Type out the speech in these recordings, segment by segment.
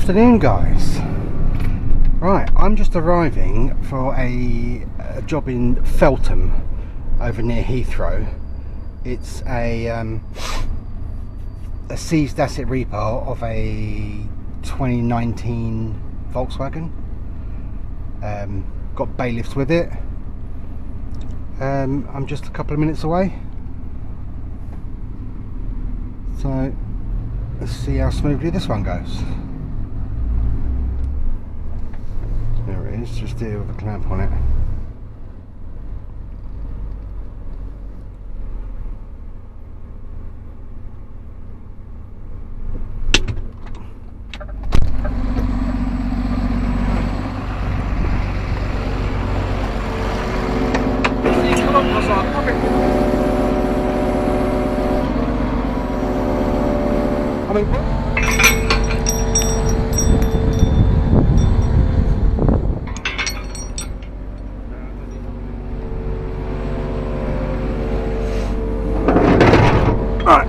afternoon, guys. Right, I'm just arriving for a job in Feltham over near Heathrow. It's a seized asset repo of a 2019 Volkswagen. Got bailiffs with it. I'm just a couple of minutes away, so let's see how smoothly this one goes. There it is, just here with a clamp on it. Right,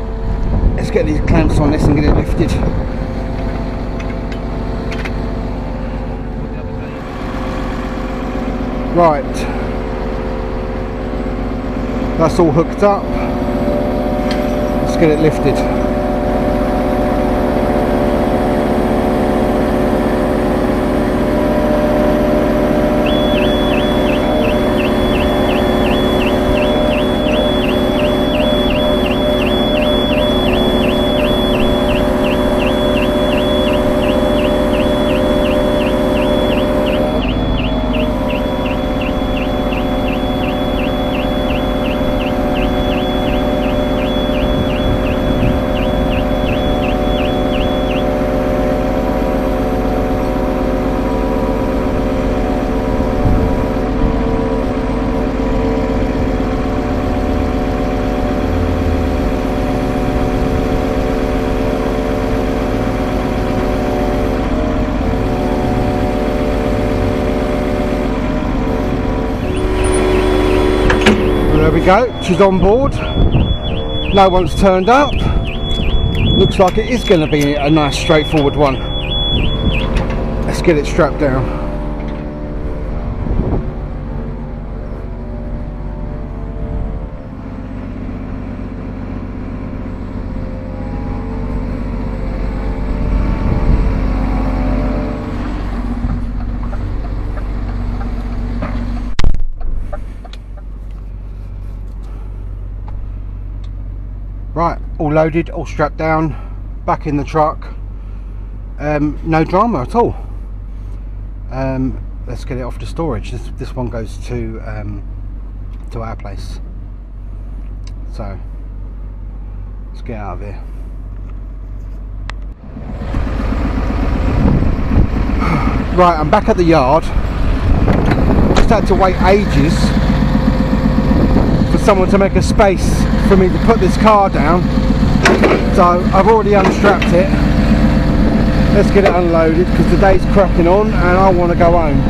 let's get these clamps on this and get it lifted. Right, that's all hooked up. Let's get it lifted. There we go, she's on board. No one's turned up. Looks like it is going to be a nice straightforward one. Let's get it strapped down. Right, all loaded, all strapped down, back in the truck. No drama at all. Let's get it off to storage. This one goes to our place. So let's get out of here. Right, I'm back at the yard. Just had to wait ages for someone to make a space for me to put this car down, so I've already unstrapped it. Let's get it unloaded because the day's cracking on and I want to go home.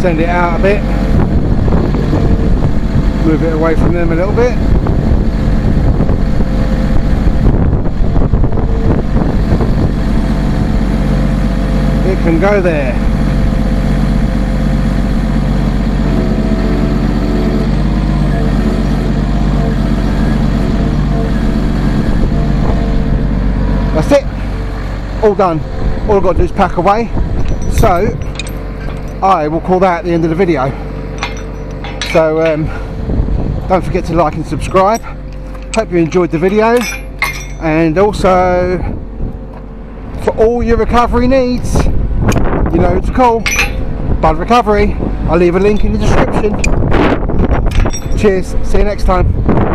Send it out a bit, move it away from them a little bit. It can go there. That's it, all done. All I've got to do is pack away. So I will call that the end of the video. So don't forget to like and subscribe. Hope you enjoyed the video, and also for all your recovery needs, you know who to call. Bud Recovery. I'll leave a link in the description. Cheers, see you next time.